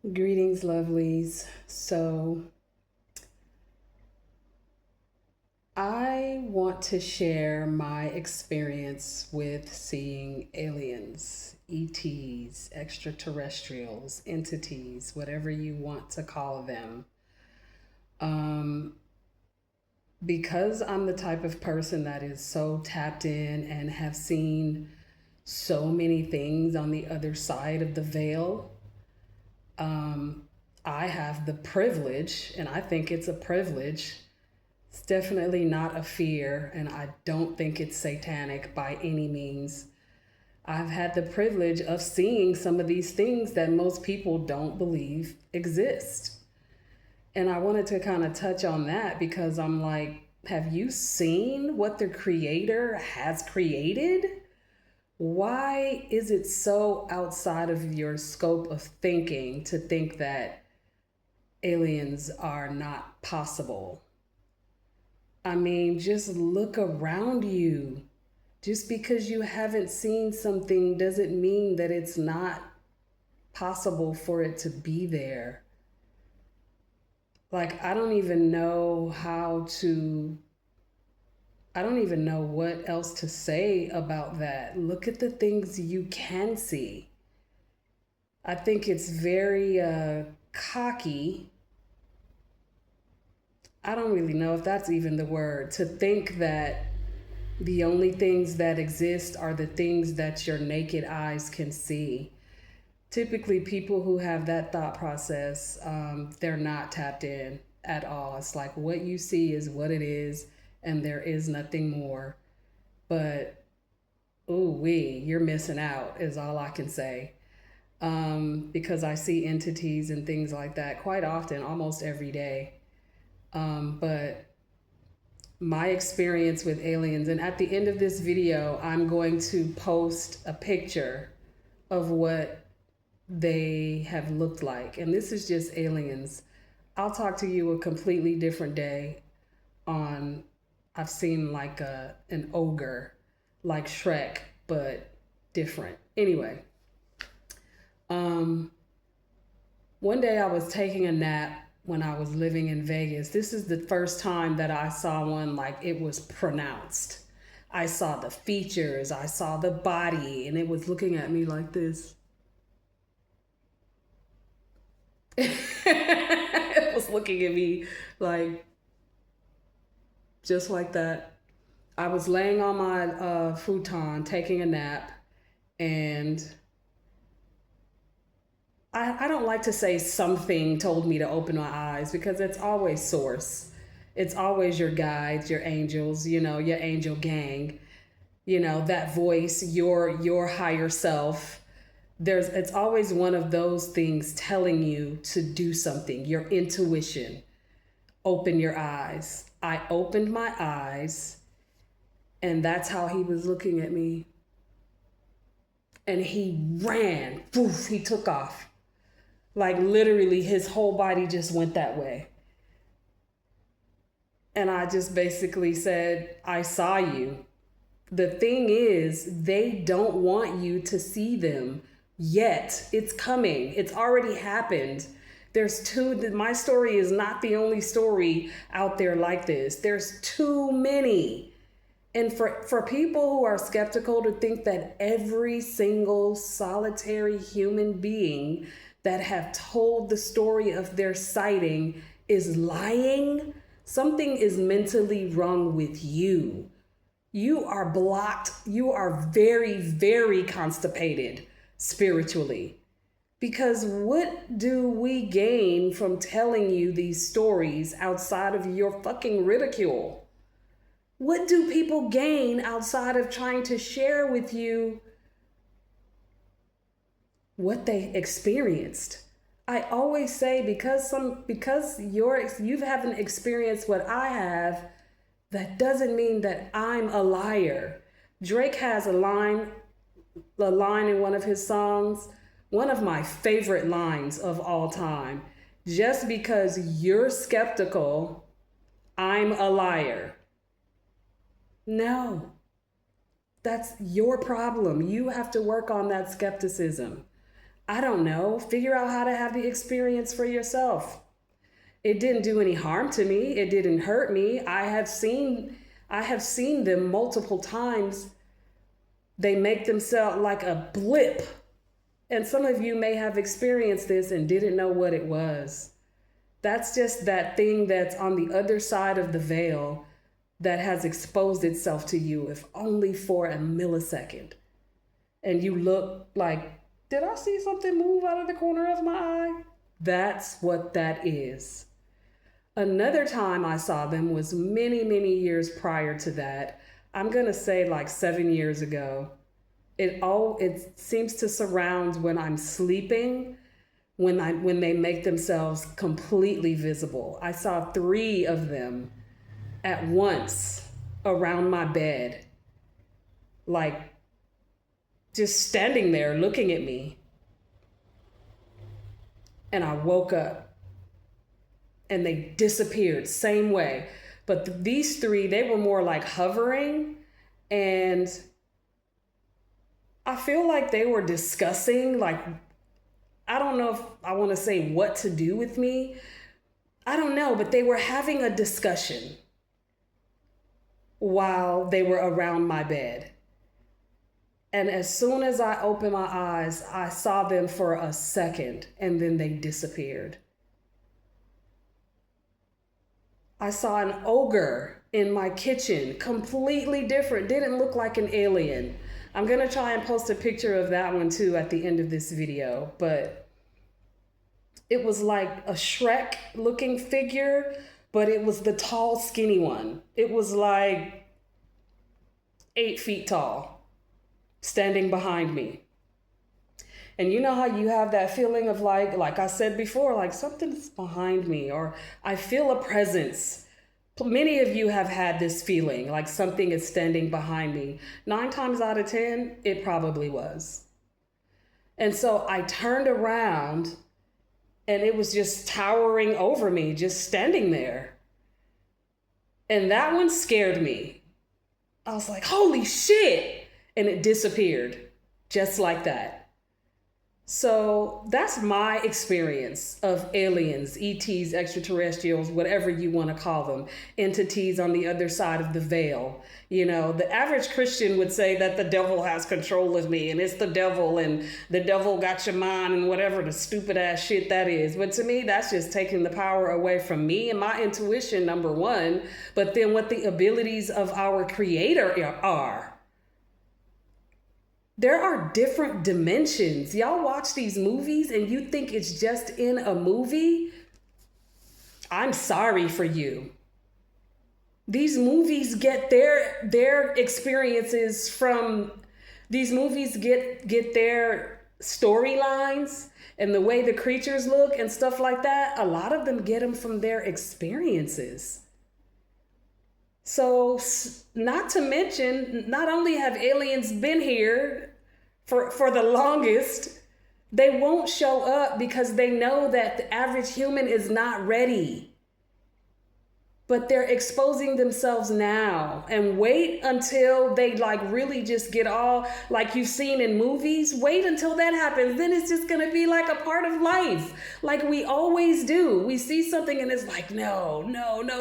Greetings, lovelies. So, I want to share my experience with seeing aliens, ETs, extraterrestrials, entities, whatever you want to call them. Um, because I'm the type of person that is so tapped in and have seen so many things on the other side of the veil, um, I have the privilege, and I think it's a privilege. It's definitely not a fear, and I don't think it's satanic by any means. I've had the privilege of seeing some of these things that most people don't believe exist. And I wanted to kind of touch on that because I'm like, have you seen what the creator has created? Why is it so outside of your scope of thinking to think that aliens are not possible? I mean, just look around you. Just because you haven't seen something doesn't mean that it's not possible for it to be there. Like, I don't even know what else to say about that. Look at the things you can see. I think it's very cocky. I don't really know if that's even the word, to think that the only things that exist are the things that your naked eyes can see. Typically, people who have that thought process, they're not tapped in at all. It's like what you see is what it is, and there is nothing more. But, ooh, you're missing out, is all I can say. Because I see entities and things like that quite often, almost every day. But my experience with aliens, and at the end of this video, I'm going to post a picture of what they have looked like. And this is just aliens. I'll talk to you a completely different day on, I've seen like an ogre, like Shrek, but different. Anyway, um, one day I was taking a nap when I was living in Vegas. This is the first time that I saw one like it was pronounced. I saw the features, I saw the body, and it was looking at me like this. It was looking at me like just like that. I was laying on my futon taking a nap, and I don't like to say something told me to open my eyes because it's always source. It's always your guides, your angels, your angel gang, that voice, your higher self. It's always one of those things telling you to do something, your intuition. Open your eyes. I opened my eyes, and that's how he was looking at me. And he ran. Poof, he took off. Like literally, his whole body just went that way. And I just basically said, I saw you. The thing is, they don't want you to see them yet. It's coming, it's already happened. My story is not the only story out there like this. There's too many. And for people who are skeptical to think that every single solitary human being that have told the story of their sighting is lying, something is mentally wrong with you. You are blocked. You are very, very constipated spiritually. Because what do we gain from telling you these stories outside of your fucking ridicule? What do people gain outside of trying to share with you what they experienced? I always say because you haven't experienced what I have, that doesn't mean that I'm a liar. Drake has a line in one of his songs, one of my favorite lines of all time. Just because you're skeptical, I'm a liar. No, that's your problem. You have to work on that skepticism. I don't know. Figure out how to have the experience for yourself. It didn't do any harm to me. It didn't hurt me. I have seen them multiple times. They make themselves like a blip. And some of you may have experienced this and didn't know what it was. That's just that thing that's on the other side of the veil that has exposed itself to you, if only for a millisecond. And you look like, did I see something move out of the corner of my eye? That's what that is. Another time I saw them was many, many years prior to that. I'm going to say like 7 years ago. It seems to surround when I'm sleeping, when they make themselves completely visible. I saw 3 of them at once around my bed, like just standing there looking at me. And I woke up and they disappeared same way. But these 3, they were more like hovering, and I feel like they were discussing, like, I don't know if I want to say what to do with me. I don't know, but they were having a discussion while they were around my bed. And as soon as I opened my eyes, I saw them for a second and then they disappeared. I saw an ogre in my kitchen, completely different, didn't look like an alien. I'm going to try and post a picture of that one too at the end of this video, but it was like a Shrek looking figure, but it was the tall, skinny one. It was like 8 feet tall, standing behind me. And you know how you have that feeling of like I said before, like something's behind me, or I feel a presence. Many of you have had this feeling like something is standing behind me. 9 times out of 10, it probably was. And so I turned around and it was just towering over me, just standing there. And that one scared me. I was like, holy shit. And it disappeared just like that. So that's my experience of aliens, ETs, extraterrestrials, whatever you want to call them, entities on the other side of the veil. You know, the average Christian would say that the devil has control of me and it's the devil and the devil got your mind and whatever the stupid ass shit that is. But to me, that's just taking the power away from me and my intuition, number one, but then what the abilities of our creator are. There are different dimensions. Y'all watch these movies and you think it's just in a movie? I'm sorry for you. These movies get their experiences from, these movies get their storylines and the way the creatures look and stuff like that. A lot of them get them from their experiences. So not to mention, not only have aliens been here for the longest, they won't show up because they know that the average human is not ready. But they're exposing themselves now, and wait until they like really just get all like you've seen in movies. Wait until that happens. Then it's just going to be like a part of life. Like we always do. We see something and it's like, no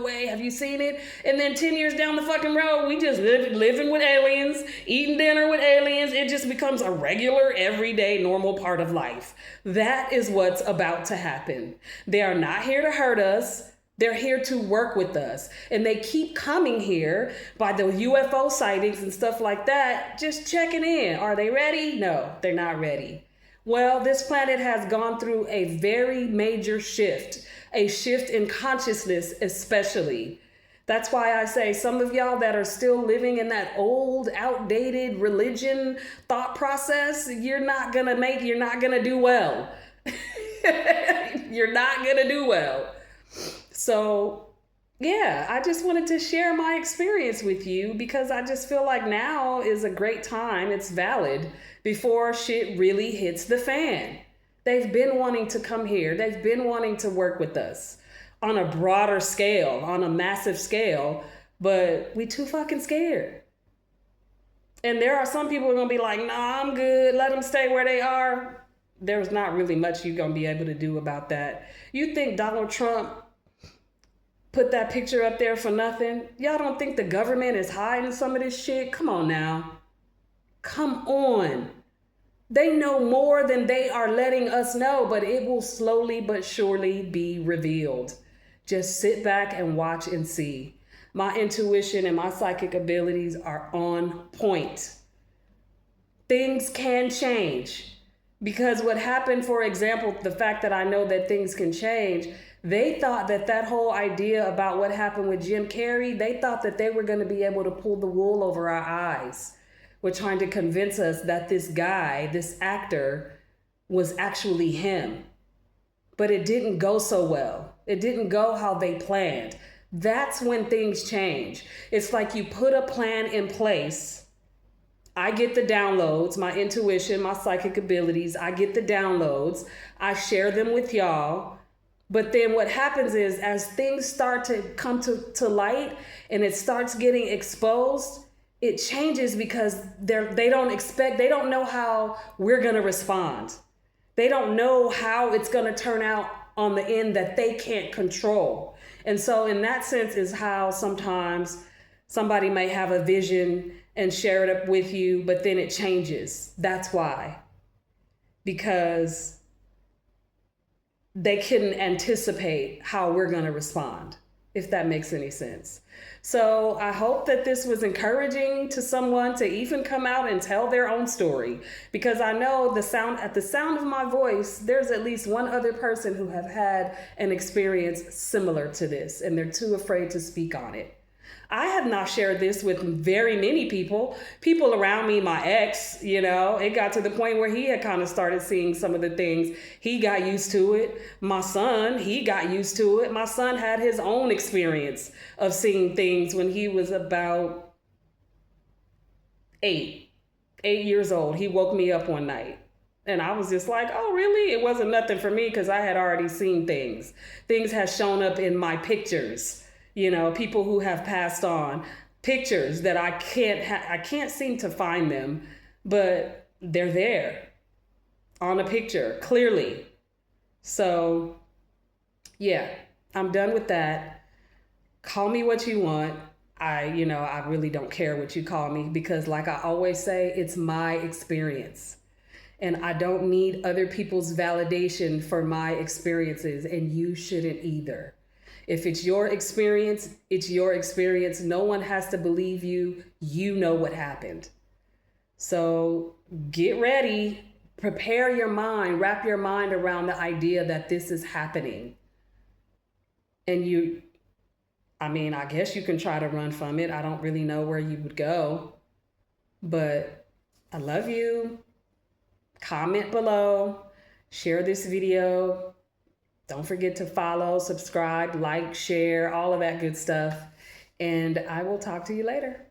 way. Have you seen it? And then 10 years down the fucking road, we just living with aliens, eating dinner with aliens. It just becomes a regular, everyday, normal part of life. That is what's about to happen. They are not here to hurt us. They're here to work with us. And they keep coming here by the UFO sightings and stuff like that, just checking in. Are they ready? No, they're not ready. Well, this planet has gone through a very major shift, a shift in consciousness especially. That's why I say some of y'all that are still living in that old, outdated religion thought process, you're not gonna do well. You're not gonna do well. So, yeah, I just wanted to share my experience with you because I just feel like now is a great time. It's valid before shit really hits the fan. They've been wanting to come here. They've been wanting to work with us on a broader scale, on a massive scale, but we too fucking scared. And there are some people who are going to be like, nah, I'm good. Let them stay where they are. there's not really much you're going to be able to do about that. You think Donald Trump put that picture up there for nothing? Y'all don't think the government is hiding some of this shit? Come on now. Come on. They know more than they are letting us know, but it will slowly but surely be revealed. Just sit back and watch and see. My intuition and my psychic abilities are on point. Things can change. Because what happened, for example, the fact that I know that things can change, they thought that that whole idea about what happened with Jim Carrey, they thought that they were going to be able to pull the wool over our eyes. We're trying to convince us that this guy, this actor, was actually him. But it didn't go so well. It didn't go how they planned. That's when things change. It's like you put a plan in place. I get the downloads, my intuition, my psychic abilities. I get the downloads. I share them with y'all. But then what happens is, as things start to come to light and it starts getting exposed, it changes because they don't know how we're going to respond. They don't know how it's going to turn out on the end that they can't control. And so in that sense is how sometimes somebody may have a vision and share it up with you, but then it changes. That's why. Because they couldn't anticipate how we're going to respond, if that makes any sense. So I hope that this was encouraging to someone to even come out and tell their own story, because I know at the sound of my voice, there's at least one other person who have had an experience similar to this, and they're too afraid to speak on it. I have not shared this with very many people around me. My ex, it got to the point where he had kind of started seeing some of the things. He got used to it. My son, he got used to it. My son had his own experience of seeing things when he was about 8 years old. He woke me up one night. And I was just like, oh, really? It wasn't nothing for me because I had already seen things. Things had shown up in my pictures. People who have passed on, pictures that I can't seem to find them, but they're there on a picture, clearly. So, yeah, I'm done with that. Call me what you want. I really don't care what you call me, because like I always say, it's my experience. And I don't need other people's validation for my experiences, and you shouldn't either. If it's your experience, it's your experience. No one has to believe you. You know what happened. So get ready, prepare your mind, wrap your mind around the idea that this is happening. And I guess you can try to run from it. I don't really know where you would go, but I love you. Comment below, share this video. Don't forget to follow, subscribe, like, share, all of that good stuff. And I will talk to you later.